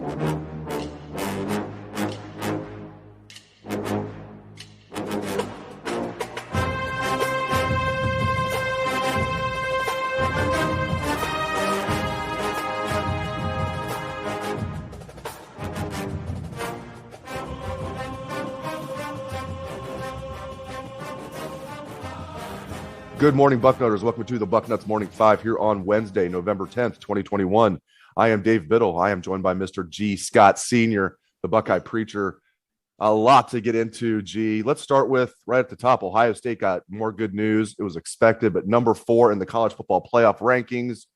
Good morning, Bucknutters. Welcome to the Bucknuts Morning 5 here on Wednesday, November 10th, 2021. I am Dave Biddle. I am joined by Mr. G. Scott Sr., the Buckeye preacher. A lot to get into, G. Let's start with right at the top. Ohio State got more good news. It was expected, but number 4 in the college football playoff rankings.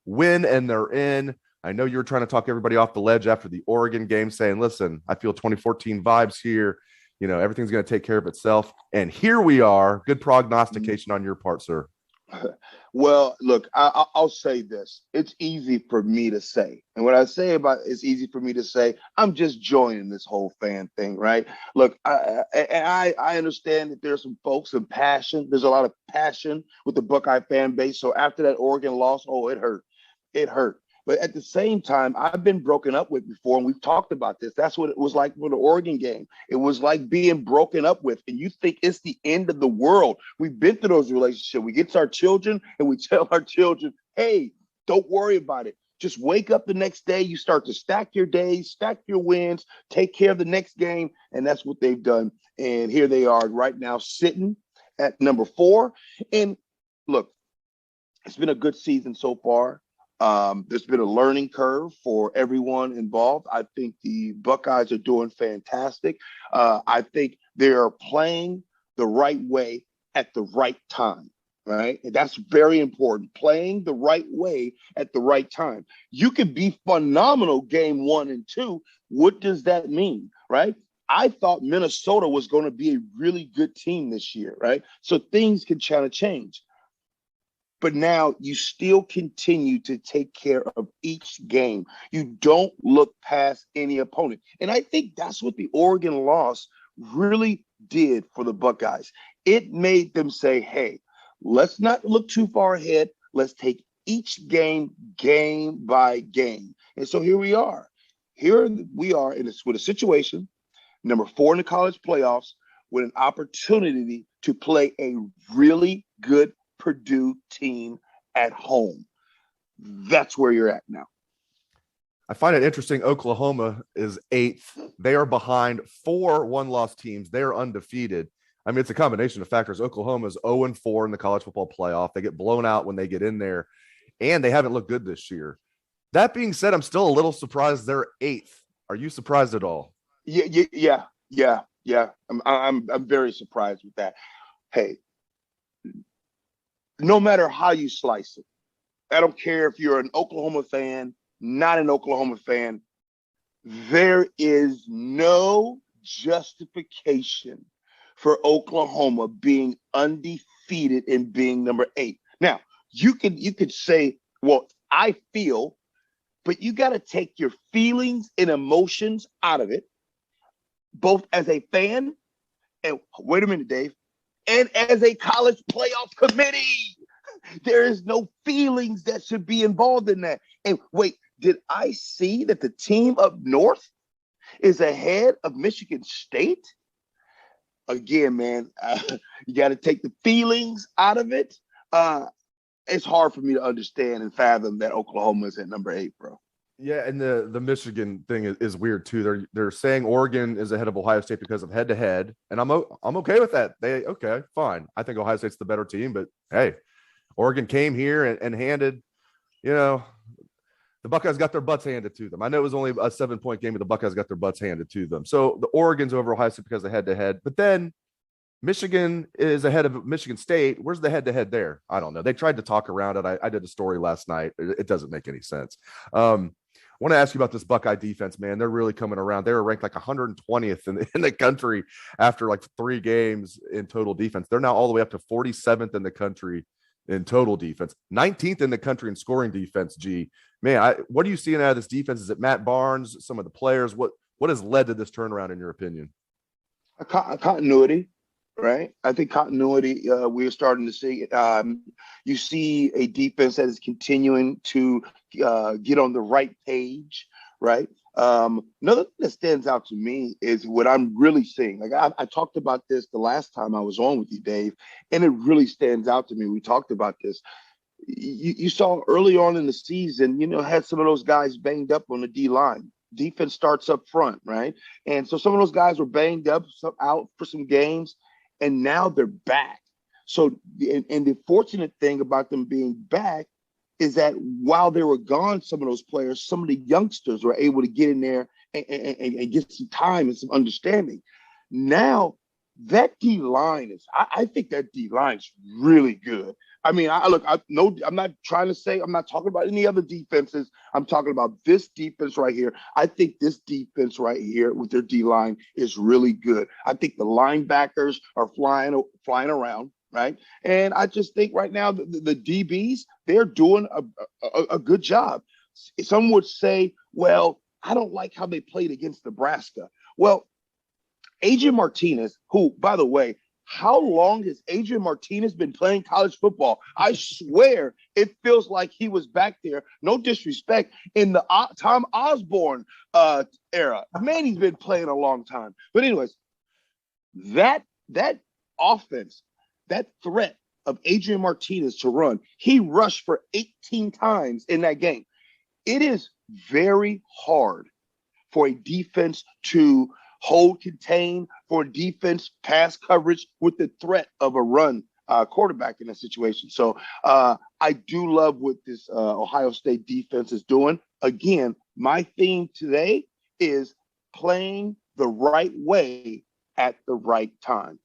Win, and they're in. I know you were trying to talk everybody off the ledge after the Oregon game, saying, listen, I feel 2014 vibes here. You know, everything's going to take care of itself. And here we are. Good prognostication on your part, sir. Well, look, I'll say this. It's easy for me to say. And what I say about it's easy for me to say, I'm just joining this whole fan thing, right? Look, I understand that there's some folks and passion. There's a lot of passion with the Buckeye fan base. So after that Oregon loss, it hurt. It hurt. But at the same time, I've been broken up with before, and we've talked about this. That's what it was like for the Oregon game. It was like being broken up with, and you think it's the end of the world. We've been through those relationships. We get to our children, and we tell our children, hey, don't worry about it. Just wake up the next day. You start to stack your days, stack your wins, take care of the next game, and that's what they've done. And here they are right now sitting at number 4. And look, it's been a good season so far. There's been a learning curve for everyone involved. I think the Buckeyes are doing fantastic. I think they are playing the right way at the right time, right? And that's very important, playing the right way at the right time. You could be phenomenal game 1 and 2. What does that mean, right? I thought Minnesota was going to be a really good team this year, right? So things can kind of change. But now you still continue to take care of each game. You don't look past any opponent. And I think that's what the Oregon loss really did for the Buckeyes. It made them say, hey, let's not look too far ahead. Let's take each game by game. And so here we are. Here we are with a situation, number 4 in the college playoffs, with an opportunity to play a really good Purdue team at home. That's where you're at now. I find it interesting. Oklahoma is 8th. They are behind 4 one-loss teams. They are undefeated. I mean, it's a combination of factors. Oklahoma is 0-4 in the college football playoff. They get blown out when they get in there, and they haven't looked good this year. That being said, I'm still a little surprised they're 8th. Are you surprised at all? Yeah. I'm very surprised with that. Hey, no matter how you slice it, I don't care if you're an Oklahoma fan, not an Oklahoma fan, there is no justification for Oklahoma being undefeated and being number 8. Now, you could say, well, I feel, but you got to take your feelings and emotions out of it, both as a fan and wait a minute, Dave, and as a college playoff committee. There is no feelings that should be involved in that. And wait, did I see that the team up north is ahead of Michigan State? Again, man, you got to take the feelings out of it. It's hard for me to understand and fathom that Oklahoma is at number 8, bro. Yeah, and the Michigan thing is weird too. They're saying Oregon is ahead of Ohio State because of head-to-head, and I'm okay with that. Okay, fine. I think Ohio State's the better team, but hey, Oregon came here and handed, the Buckeyes got their butts handed to them. I know it was only a 7-point game, but the Buckeyes got their butts handed to them. So the Oregon's over Ohio State because of head-to-head, but then Michigan is ahead of Michigan State. Where's the head-to-head there? I don't know. They tried to talk around it. I did a story last night. It doesn't make any sense. I want to ask you about this Buckeye defense, man. They're really coming around. They were ranked like 120th in the country after like 3 games in total defense. They're now all the way up to 47th in the country in total defense, 19th in the country in scoring defense. G, man, what are you seeing out of this defense? Is it Matt Barnes, some of the players? What has led to this turnaround in your opinion? A continuity. Right. I think continuity, we're starting to see. You see a defense that is continuing to get on the right page, right? Another thing that stands out to me is what I'm really seeing. Like I talked about this the last time I was on with you, Dave, and it really stands out to me. We talked about this. You saw early on in the season, had some of those guys banged up on the D line. Defense starts up front, right? And so some of those guys were banged up, some out for some games, and now they're back. So, and the fortunate thing about them being back is that while they were gone, some of those players, some of the youngsters were able to get in there and get some time and some understanding. Now, that D line I think that D line is really good. I mean, I'm not trying to say, I'm not talking about any other defenses. I'm talking about this defense right here. I think this defense right here with their D line is really good. I think the linebackers are flying around, right? And I just think right now the DBs, they're doing a good job. Some would say, well, I don't like how they played against Nebraska. Well, Adrian Martinez, who, by the way, how long has Adrian Martinez been playing college football? I swear it feels like he was back there, no disrespect, in the Tom Osborne era. Man, he's been playing a long time. But anyways, that offense, that threat of Adrian Martinez to run, he rushed for 18 times in that game. It is very hard for a defense to hold, contain, for defense, pass coverage with the threat of a run quarterback in that situation. So I do love what this Ohio State defense is doing. Again, my theme today is playing the right way at the right time.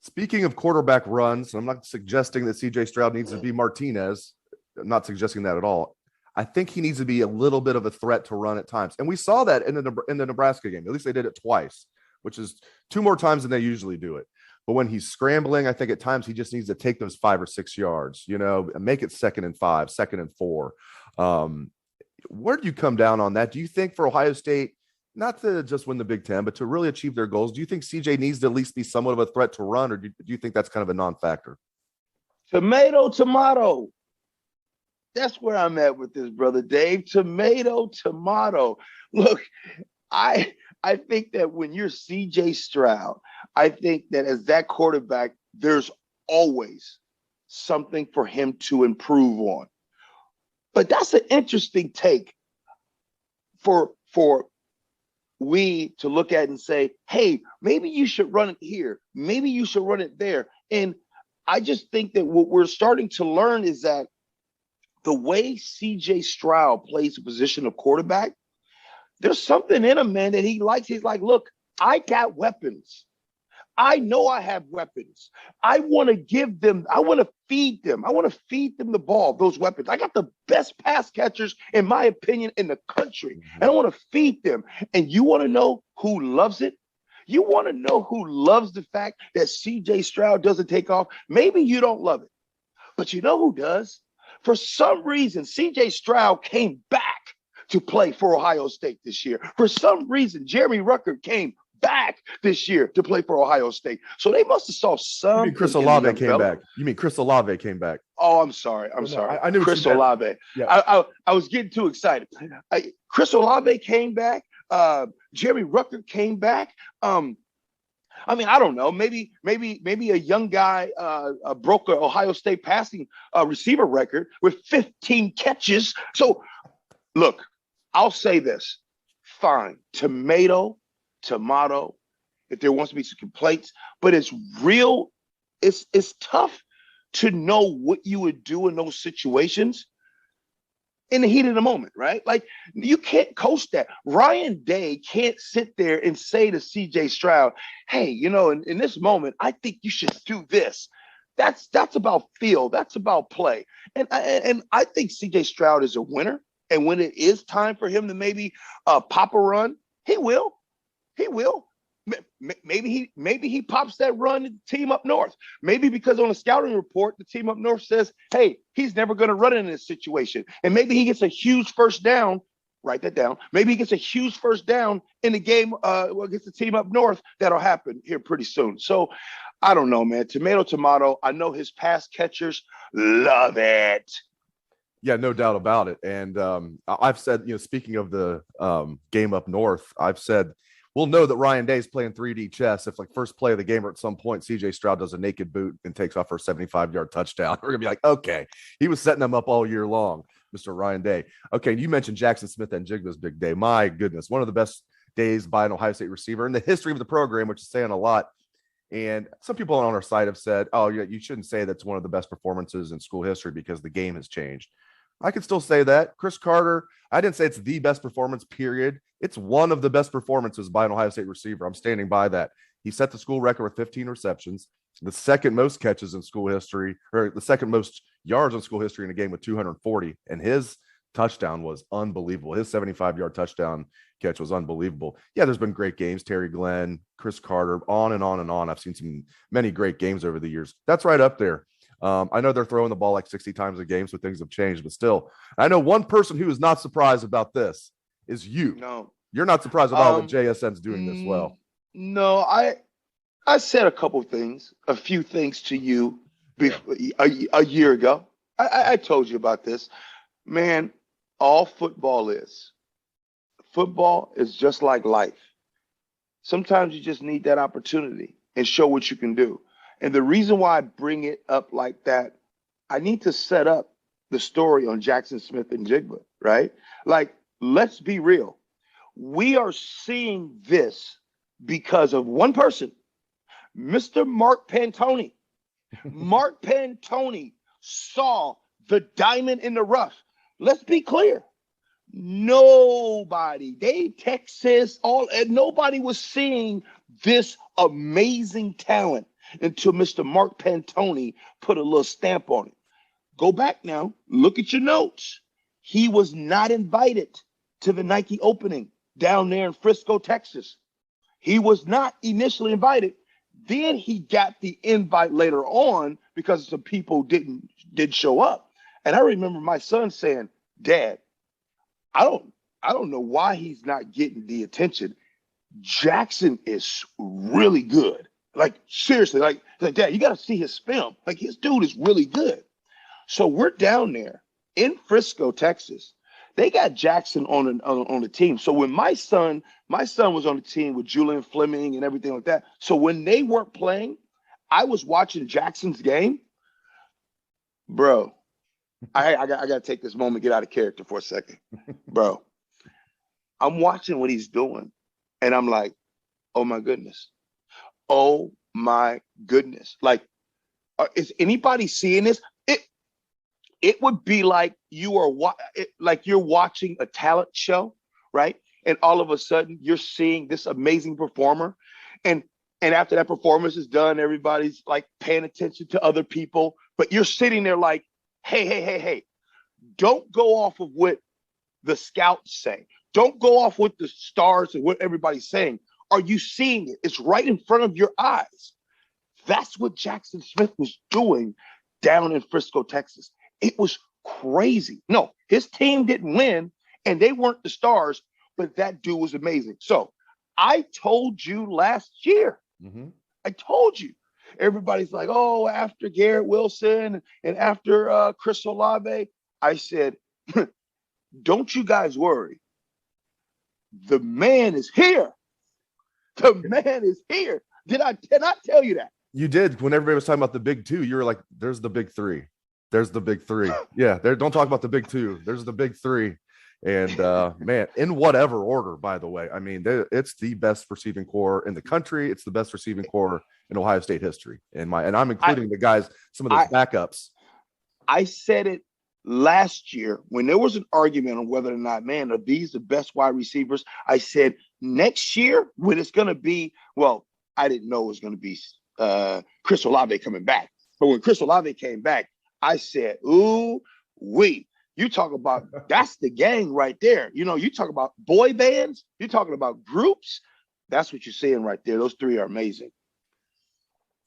Speaking of quarterback runs, I'm not suggesting that CJ Stroud needs to be Martinez. I'm not suggesting that at all. I think he needs to be a little bit of a threat to run at times. And we saw that in the Nebraska game. At least they did it twice, which is 2 more times than they usually do it. But when he's scrambling, I think at times he just needs to take those 5 or 6 yards, and make it 2nd and 5, 2nd and 4. Where do you come down on that? Do you think for Ohio State, not to just win the Big Ten, but to really achieve their goals, do you think CJ needs to at least be somewhat of a threat to run, or do you think that's kind of a non-factor? Tomato. That's where I'm at with this, brother Dave. Tomato. Look, I think that when you're CJ Stroud, I think that as that quarterback, there's always something for him to improve on. But that's an interesting take for we to look at and say, hey, maybe you should run it here. Maybe you should run it there. And I just think that what we're starting to learn is that the way CJ Stroud plays the position of quarterback, there's something in him, man, that he likes. He's like, look, I got weapons. I know I have weapons. I want to give them, I want to feed them. I want to feed them the ball, those weapons. I got the best pass catchers, in my opinion, in the country. And I want to feed them. And you want to know who loves it? You want to know who loves the fact that CJ Stroud doesn't take off? Maybe you don't love it, but you know who does? For some reason, CJ Stroud came back to play for Ohio State this year. For some reason, Jeremy Ruckert came back this year to play for Ohio State. So they must have saw some. You mean Chris Olave came back? You mean Chris Olave came back? Oh, I'm sorry. I'm sorry. I knew Chris Olave. Yeah. I was getting too excited. Chris Olave came back. Jeremy Ruckert came back. I mean, I don't know. Maybe a young guy broke an Ohio State passing receiver record with 15 catches. So, look, I'll say this. Fine. Tomato. If there wants to be some complaints, but it's real. It's tough to know what you would do in those situations in the heat of the moment, right? Like, you can't coach that. Ryan Day can't sit there and say to CJ Stroud, hey, in this moment, I think you should do this. That's about feel. That's about play. And I think CJ Stroud is a winner. And when it is time for him to maybe pop a run, he will. He will. Maybe he pops that run to the team up north. Maybe because on a scouting report, the team up north says, hey, he's never going to run in this situation. And maybe he gets a huge first down. Write that down. Maybe he gets a huge first down in the game against the team up north. That'll happen here pretty soon. So I don't know, man. Tomato. I know his pass catchers love it. Yeah, no doubt about it. And I've said, speaking of the game up north, I've said we'll know that Ryan Day's playing 3D chess if, like, first play of the game or at some point CJ Stroud does a naked boot and takes off for a 75-yard touchdown. We're gonna be like, okay, he was setting them up all year long, Mr. Ryan Day. Okay, you mentioned Jaxon Smith-Njigba's big day. My goodness, one of the best days by an Ohio State receiver in the history of the program, which is saying a lot. And some people on our site have said, oh, yeah, you shouldn't say that's one of the best performances in school history because the game has changed. I could still say that. Chris Carter, I didn't say it's the best performance, period. It's one of the best performances by an Ohio State receiver. I'm standing by that. He set the school record with 15 receptions, the second most catches in school history, or the second most yards in school history in a game with 240. And his touchdown was unbelievable. His 75-yard touchdown catch was unbelievable. Yeah, there's been great games. Terry Glenn, Chris Carter, on and on and on. I've seen many great games over the years. That's right up there. I know they're throwing the ball like 60 times a game, so things have changed, but still, I know one person who is not surprised about this is you. No, you're not surprised at all that JSN's doing this well. No, I said a few things to you a year ago. I told you about this, man. All football is just like life. Sometimes you just need that opportunity and show what you can do. And the reason why I bring it up like that, I need to set up the story on Jaxon Smith-Njigba, right? Like, let's be real. We are seeing this because of one person, Mr. Mark Pantoni. Mark Pantoni saw the diamond in the rough. Let's be clear. Nobody, Texas, nobody was seeing this amazing talent until Mr. Mark Pantoni put a little stamp on it. Go back now, look at your notes. He was not invited to the Nike opening down there in Frisco, Texas. He was not initially invited. Then he got the invite later on because some people didn't show up. And I remember my son saying, Dad, I don't know why he's not getting the attention. Jaxon is really good. Like, seriously, like Dad, you got to see his film. Like, his dude is really good. So we're down there in Frisco, Texas. They got Jaxon on the team. So when my son was on the team with Julian Fleming and everything like that. So when they weren't playing, I was watching Jackson's game. Bro, I got to take this moment, get out of character for a second. Bro, I'm watching what he's doing, and I'm like, oh, my goodness. Oh, my goodness. Like, is anybody seeing this? It would be like you're watching a talent show, right? And all of a sudden you're seeing this amazing performer. And after that performance is done, everybody's like paying attention to other people. But you're sitting there like, hey, don't go off of what the scouts say. Don't go off with the stars and what everybody's saying. Are you seeing it? It's right in front of your eyes. That's what Jaxon Smith was doing down in Frisco, Texas. It was crazy. No, his team didn't win, and they weren't the stars, but that dude was amazing. So I told you last year. Mm-hmm. I told you. Everybody's like, oh, after Garrett Wilson and after Chris Olave. I said, don't you guys worry. The man is here. The man is here. Did I not tell you that? You did. When everybody was talking about the big two, you were like, there's the big three. There's the big three. Yeah, don't talk about the big two. There's the big three. And man, in whatever order, by the way, I mean, it's the best receiving core in the country. It's the best receiving core in Ohio State history. And I'm including the guys, some of those backups. I said it last year when there was an argument on whether or not, man, are these the best wide receivers? I said next year when it's going to be, well, I didn't know it was going to be Chris Olave coming back. But when Chris Olave came back, I said, ooh, you talk about, that's the gang right there. You know, you talk about boy bands, you're talking about groups. That's what you're seeing right there. Those three are amazing.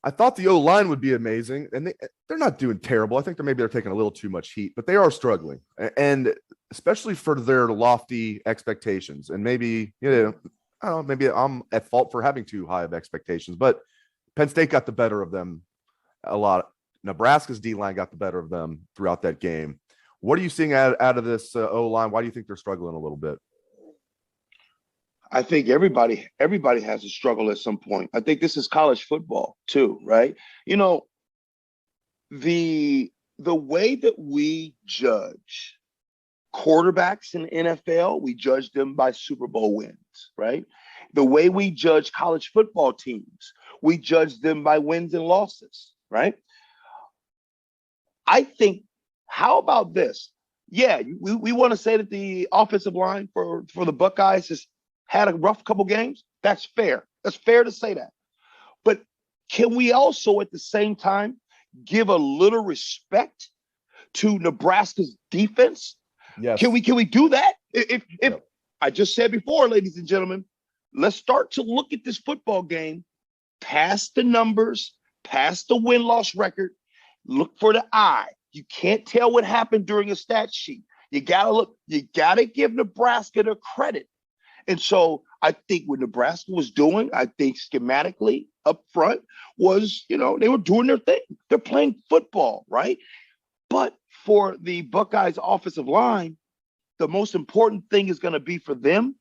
I thought the O-line would be amazing, and they're not doing terrible. I think they're taking a little too much heat, but they are struggling, and especially for their lofty expectations. And maybe, I don't know, maybe I'm at fault for having too high of expectations, but Penn State got the better of them a lot. Nebraska's D-line got the better of them throughout that game. What are you seeing out of this O-line? Why do you think they're struggling a little bit? I think everybody has a struggle at some point. I think this is college football too, right? The way that we judge quarterbacks in the NFL, we judge them by Super Bowl wins, right? The way we judge college football teams, we judge them by wins and losses, right? I think, how about this? Yeah, we want to say that the offensive line for the Buckeyes has had a rough couple games. That's fair. That's fair to say that. But can we also at the same time give a little respect to Nebraska's defense? Yes. Can we do that? If I just said before, ladies and gentlemen, let's start to look at this football game past the numbers, past the win-loss record. Look for the eye. You can't tell what happened during a stat sheet. You gotta give Nebraska the credit. And so I think what Nebraska was doing, I think schematically up front was, they were doing their thing. They're playing football, right? But for the Buckeyes offensive line, the most important thing is going to be for them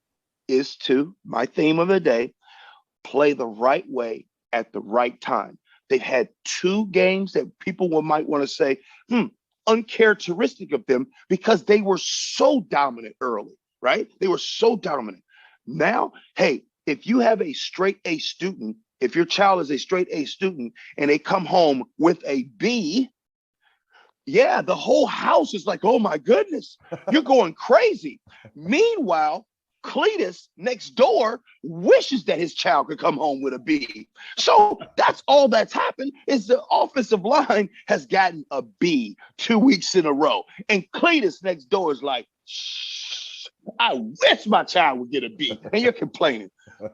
is to, my theme of the day, play the right way at the right time. They've had 2 games that people might want to say, uncharacteristic of them because they were so dominant early, right? They were so dominant. Now, hey, if you have a straight A student, if your child is a straight A student and they come home with a B, yeah, the whole house is like, oh my goodness, you're going crazy. Meanwhile, Cletus next door wishes that his child could come home with a B. So that's all that's happened is the offensive line has gotten a B 2 weeks in a row. And Cletus next door is like, shh, I wish my child would get a B. And you're complaining.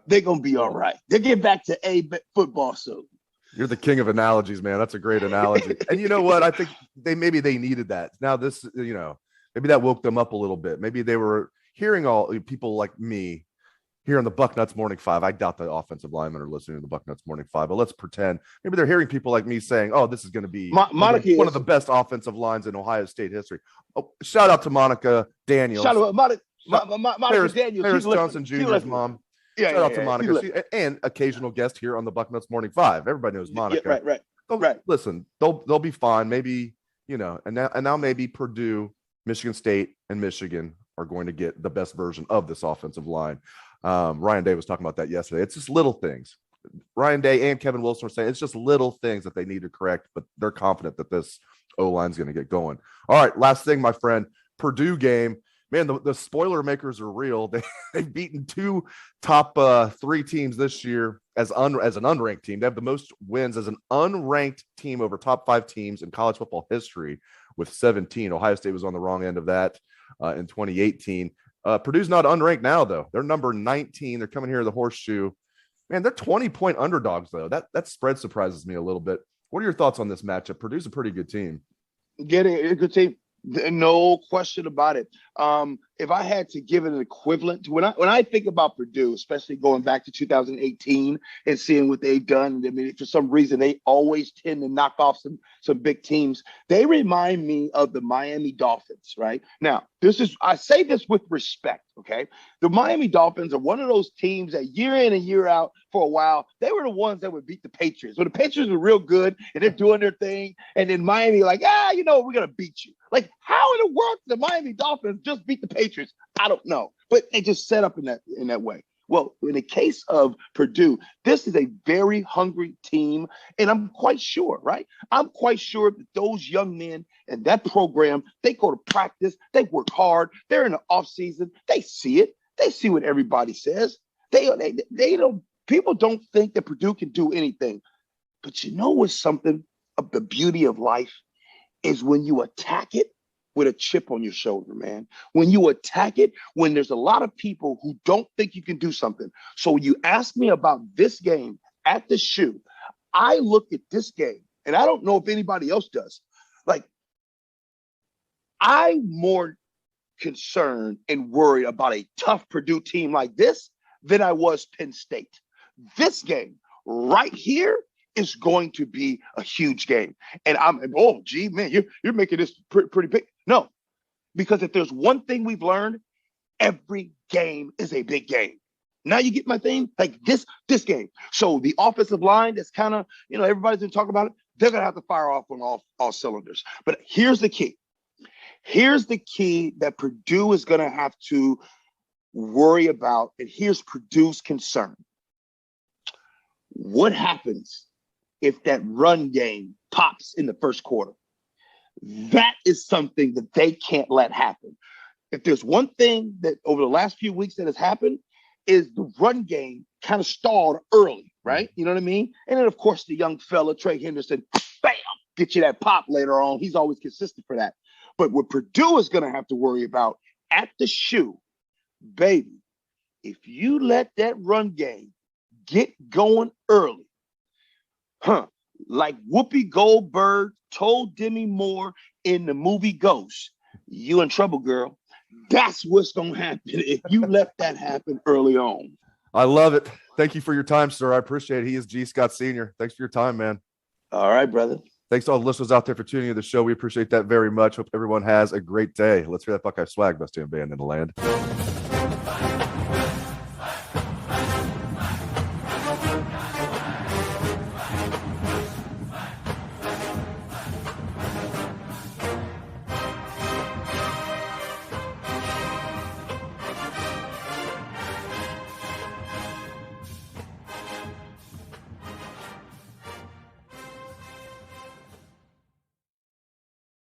They're going to be all right. They'll get back to A football soon. You're the king of analogies, man. That's a great analogy. And you know what? I think maybe they needed that. Now this, maybe that woke them up a little bit. Maybe they were hearing all people like me here on the Bucknuts Morning 5. I doubt the offensive linemen are listening to the Bucknuts Morning 5, but let's pretend maybe they're hearing people like me saying, oh, this is going to be one of the best offensive lines in Ohio State history. Oh, shout out to Monica Daniels. Shout out Monica Daniels. Paris Johnson Jr.'s mom. Shout out to Monica. And occasional guest here on the Bucknuts Morning 5. Everybody knows Monica. Yeah, right. Right. Listen, they'll be fine. Maybe, and now maybe Purdue, Michigan State, and Michigan are going to get the best version of this offensive line. Ryan Day was talking about that yesterday. It's just little things. Ryan Day and Kevin Wilson were saying it's just little things that they need to correct, but they're confident that this O-line is going to get going. All right, last thing, my friend, Purdue game. Man, the spoiler makers are real. They've beaten 2 top 3 teams this year as an unranked team. They have the most wins as an unranked team over top 5 teams in college football history with 17. Ohio State was on the wrong end of that in 2018. Purdue's not unranked now, though. They're number 19. They're coming here to the Horseshoe. Man, they're 20-point underdogs, though. That spread surprises me a little bit. What are your thoughts on this matchup? Purdue's a pretty good team. Getting a good team. No question about it. If I had to give it an equivalent to when I think about Purdue, especially going back to 2018 and seeing what they've done, I mean, for some reason they always tend to knock off some big teams. They remind me of the Miami Dolphins, right? Now, I say this with respect, okay? The Miami Dolphins are one of those teams that year in and year out for a while, they were the ones that would beat the Patriots. When the Patriots were real good and they're doing their thing, and then Miami like, we're going to beat you. Like, how in the world did the Miami Dolphins just beat the Patriots? I don't know. But they just set up in that way. Well, in the case of Purdue, this is a very hungry team. And I'm quite sure, right? I'm quite sure that those young men and that program, they go to practice, they work hard, they're in the off season, they see it. They see what everybody says. They don't, people don't think that Purdue can do anything. But you know what's something of the beauty of life is when you attack it with a chip on your shoulder, man. When you attack it, when there's a lot of people who don't think you can do something. So when you ask me about this game at the Shoe, I look at this game, and I don't know if anybody else does. Like, I'm more concerned and worried about a tough Purdue team like this than I was Penn State. This game right here is going to be a huge game. And man, you're making this pretty big. No, Because if there's one thing we've learned, every game is a big game. Now you get my thing? Like this game. So the offensive line that's kind of, everybody's been talking about it. They're going to have to fire off on all cylinders. But here's the key. Here's the key that Purdue is going to have to worry about. And here's Purdue's concern. What happens if that run game pops in the first quarter? That is something that they can't let happen. If there's one thing that over the last few weeks that has happened, is the run game kind of stalled early, right? You know what I mean? And then, of course, the young fella, Trey Henderson, bam, get you that pop later on. He's always consistent for that. But what Purdue is going to have to worry about at the shoe, baby, if you let that run game get going early, like Whoopi Goldberg told Demi Moore in the movie Ghost, you in trouble, girl. That's what's going to happen if you let that happen early on. I love it. Thank you for your time, sir. I appreciate it. He is G. Scott Sr. Thanks for your time, man. All right, brother. Thanks to all the listeners out there for tuning in to the show. We appreciate that very much. Hope everyone has a great day. Let's hear that Buckeye swag, best damn band in the land.